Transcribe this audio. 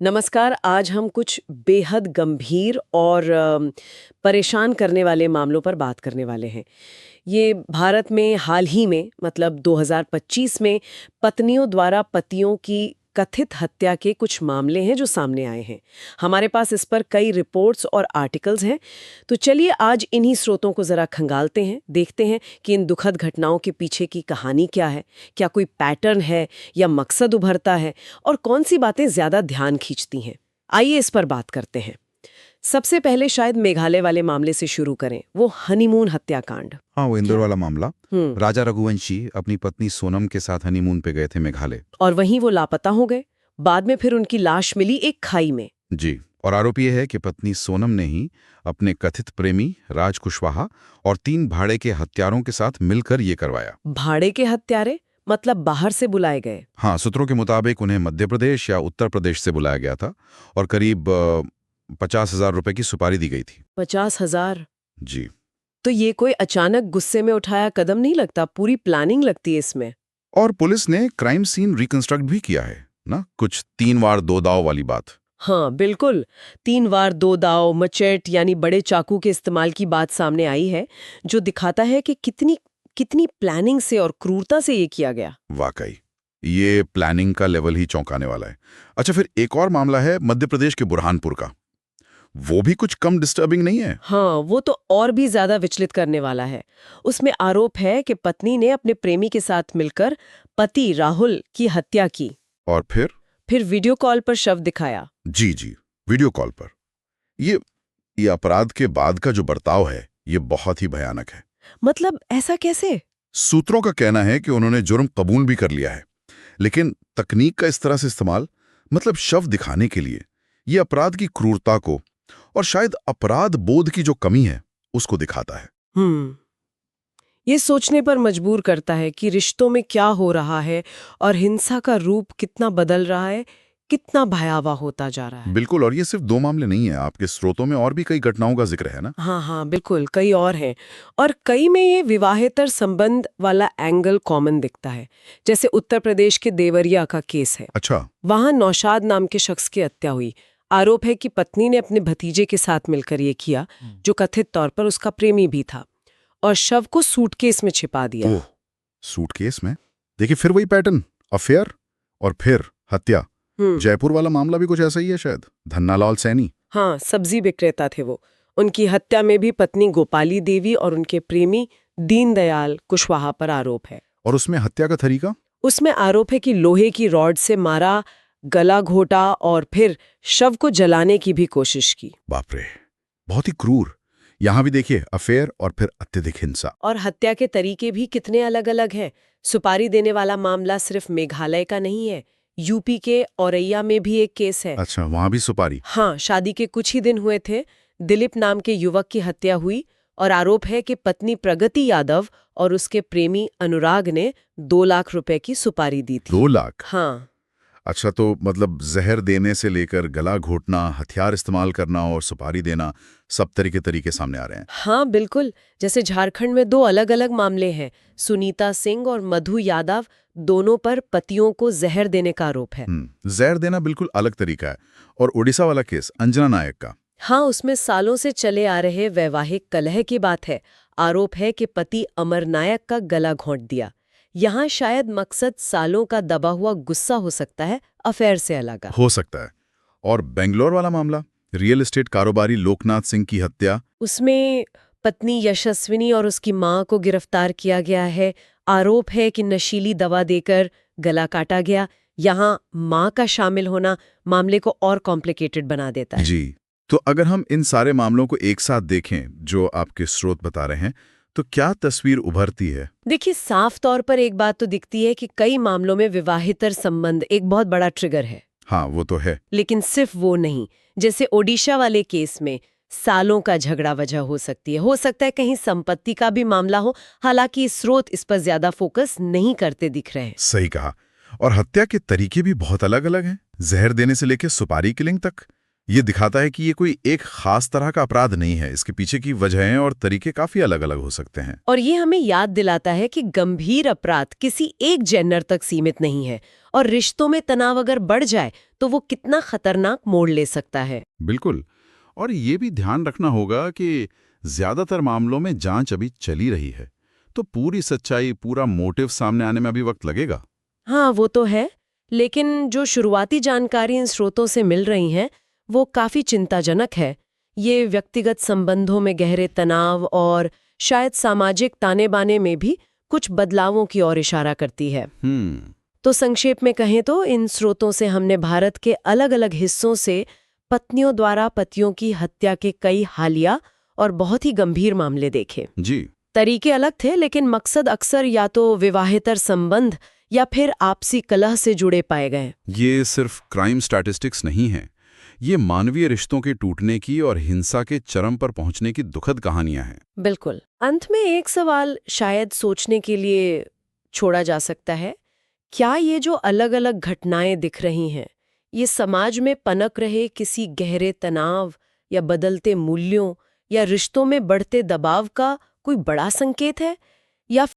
नमस्कार। आज हम कुछ बेहद गंभीर और परेशान करने वाले मामलों पर बात करने वाले हैं। ये भारत में हाल ही में मतलब 2025 में पत्नियों द्वारा पतियों की कथित हत्या के कुछ मामले हैं जो सामने आए हैं। हमारे पास इस पर कई रिपोर्ट्स और आर्टिकल्स हैं। तो चलिए आज इन्हीं स्रोतों को जरा खंगालते हैं, देखते हैं कि इन दुखद घटनाओं के पीछे की कहानी क्या है, क्या कोई पैटर्न है या मकसद उभरता है और कौन सी बातें ज्यादा ध्यान खींचती हैं। आइए इस पर बात करते हैं। सबसे पहले शायद मेघालय वाले मामले से शुरू करें, वो हनीमून हत्याकांड। हाँ, वो इंदौर वाला मामला। हम्म। राजा रघुवंशी अपनी पत्नी सोनम के साथ हनीमून पे गए थे मेघालय। और वहीं वो लापता हो गए। बाद में फिर उनकी लाश मिली एक खाई में। जी, और आरोप ये है कि पत्नी सोनम ने ही अपने कथित प्रेमी राज कुशवाहा और 3 भाड़े के हत्यारों के साथ मिलकर ये करवाया। भाड़े के हत्यारे मतलब बाहर से बुलाए गए? हाँ, सूत्रों के मुताबिक उन्हें मध्य प्रदेश या उत्तर प्रदेश से बुलाया गया था और करीब 50,000 रुपए की सुपारी दी गई थी। 50,000? जी। तो ये कोई अचानक गुस्से में उठाया कदम नहीं लगता, पूरी प्लानिंग लगती है इसमें। और पुलिस ने क्राइम सीन रिकंस्ट्रक्ट भी किया है ना, कुछ 3 वार 2 दाव वाली बात। हाँ बिल्कुल। 3 वार 2 दाव, मचेट यानी बड़े चाकू के इस्तेमाल की बात सामने आई है, जो दिखाता है कि कितनी कितनी प्लानिंग से और क्रूरता से ये किया गया। वाकई ये प्लानिंग का लेवल ही चौंकाने वाला है। अच्छा, फिर एक और मामला है मध्य प्रदेश के बुरहानपुर का। वो भी कुछ कम डिस्टर्बिंग नहीं है। हाँ, वो तो और भी ज्यादा विचलित करने वाला है। उसमें आरोप है कि पत्नी ने अपने प्रेमी के साथ मिलकर पति राहुल की हत्या की। और फिर वीडियो कॉल पर शव दिखाया। जी, वीडियो कॉल पर। ये अपराध के बाद का जो बर्ताव है, ये बहुत ही भयानक है। मतलब ऐसा कैसे? सूत्रों का कहना है कि उन्होंने जुर्म कबूल भी कर लिया है, लेकिन तकनीक का इस तरह से इस्तेमाल, मतलब शव दिखाने के लिए, ये अपराध की क्रूरता को और शायद अपराध बोध की जो कमी है उसको दिखाता है। ये सोचने पर मजबूर करता है कि रिश्तों में क्या हो रहा है और हिंसा का रूप कितना बदल रहा है, कितना भयावह होता जा रहा है। बिल्कुल, और ये सिर्फ 2 मामले नहीं है, आपके स्रोतों में और भी कई घटनाओं का जिक्र है ना। हाँ हाँ बिल्कुल, कई और हैं। और कई में ये विवाहेतर संबंध वाला एंगल कॉमन दिखता है। जैसे उत्तर प्रदेश के देवरिया का केस है। अच्छा। वहां नौशाद नाम के शख्स की हत्या हुई। आरोप है कि पत्नी ने अपने भतीजे के साथ मिलकर ये किया, जो कथित तौर पर उसका प्रेमी भी था, और शव को सूटकेस में छिपा दिया। ओह, सूटकेस में? देखिए फिर वही पैटर्न, अफेयर और फिर हत्या। जयपुर वाला मामला भी कुछ ऐसा ही है शायद, धन्नालाल सैनी। हाँ, सब्जी विक्रेता थे वो। उनकी हत्या में भी पत्नी गोपाली देवी और उनके प्रेमी दीनदयाल कुशवाहा पर आरोप है। और उसमें हत्या का तरीका? उसमें आरोप है कि लोहे की रॉड से मारा, गला घोटा और फिर शव को जलाने की भी कोशिश की। बाप रे, बहुत ही क्रूर। यहाँ भी देखिए, अफेयर और फिर अत्यधिक हिंसा। और हत्या के तरीके भी कितने अलग अलग हैं। सुपारी देने वाला मामला सिर्फ मेघालय का नहीं है, यूपी के औरैया में भी एक केस है। अच्छा, वहां भी सुपारी? हाँ, शादी के कुछ ही दिन हुए थे, दिलीप नाम के युवक की हत्या हुई और आरोप है कि पत्नी प्रगति यादव और उसके प्रेमी अनुराग ने 2 लाख रुपए की सुपारी दी थी। 2 लाख? हाँ। अच्छा, तो मतलब जहर देने से लेकर गला घोटना, हथियार इस्तेमाल करना और सुपारी देना, सब तरह के तरीके सामने आ रहे हैं। हाँ बिल्कुल। जैसे झारखंड में 2 अलग अलग मामले हैं। सुनीता सिंह और मधु यादव, दोनों पर पतियों को जहर देने का आरोप है। जहर देना बिल्कुल अलग तरीका है। और उड़ीसा वाला केस अंजना नायक का? हाँ, उसमें सालों से चले आ रहे वैवाहिक कलह की बात है। आरोप है कि पति अमर नायक का गला घोंट दिया। यहाँ शायद मकसद सालों का दबा हुआ गुस्सा हो सकता है, अफेयर से अलग। हो सकता है। और बेंगलोर वाला मामला, रियल एस्टेट कारोबारी लोकनाथ सिंह की हत्या? उसमें पत्नी यशस्विनी और उसकी मां को गिरफ्तार किया गया है। आरोप है कि नशीली दवा देकर गला काटा गया। यहाँ मां का शामिल होना मामले को और कॉम्प्लिकेटेड बना देता है। जी, तो अगर हम इन सारे मामलों को एक साथ देखें जो आपके स्रोत बता रहे हैं, तो क्या तस्वीर उभरती है? देखिए, साफ तौर पर एक बात तो दिखती है कि कई मामलों में विवाहितर संबंध एक बहुत बड़ा ट्रिगर है। हाँ, वो तो है। लेकिन सिर्फ वो नहीं। जैसे ओडिशा वाले केस में सालों का झगड़ा वजह हो सकती है। हो सकता है कहीं संपत्ति का भी मामला हो, हालांकि स्रोत इस पर ज्यादा फोकस नहीं करते दिख रहे हैं। सही कहा। और हत्या के तरीके भी बहुत अलग अलग हैं, जहर देने से लेकर सुपारी किलिंग तक। ये दिखाता है कि ये कोई एक खास तरह का अपराध नहीं है, इसके पीछे की वजहें और तरीके काफी अलग-अलग हो सकते हैं। और ये हमें याद दिलाता है कि गंभीर अपराध किसी एक जेंडर तक सीमित नहीं है और रिश्तों में तनाव अगर बढ़ जाए तो वो कितना खतरनाक मोड़ ले सकता है। बिल्कुल। और ये भी ध्यान रखना होगा कि ज्यादातर मामलों में जांच अभी चली रही है, तो पूरी सच्चाई, पूरा मोटिव सामने आने में अभी वक्त लगेगा। हाँ, वो तो है, लेकिन जो शुरुआती जानकारी इन स्रोतों से मिल रही हैं, वो काफी चिंताजनक है। ये व्यक्तिगत संबंधों में गहरे तनाव और शायद सामाजिक ताने-बाने में भी कुछ बदलावों की ओर इशारा करती है। तो संक्षेप में कहें तो इन स्रोतों से हमने भारत के अलग-अलग हिस्सों से पत्नियों द्वारा पतियों की हत्या के कई हालिया और बहुत ही गंभीर मामले देखे। जी। तरीके अलग थे, लेकिन मकसद अक्सर या तो विवाहेतर संबंध या फिर आपसी कलह से जुड़े पाए गए। ये सिर्फ क्राइम स्टैटिस्टिक्स नहीं है, ये मानवीय रिश्तों के टूटने की और हिंसा के चरम पर पहुंचने की दुखद कहानियां हैं। बिल्कुल। अंत में एक सवाल शायद सोचने के लिए छोड़ा जा सकता है, क्या ये जो अलग-अलग घटनाएं दिख रही हैं, ये समाज में पनप रहे किसी गहरे तनाव या बदलते मूल्यों या रिश्तों में बढ़ते दबाव का कोई बड़ा संकेत है, या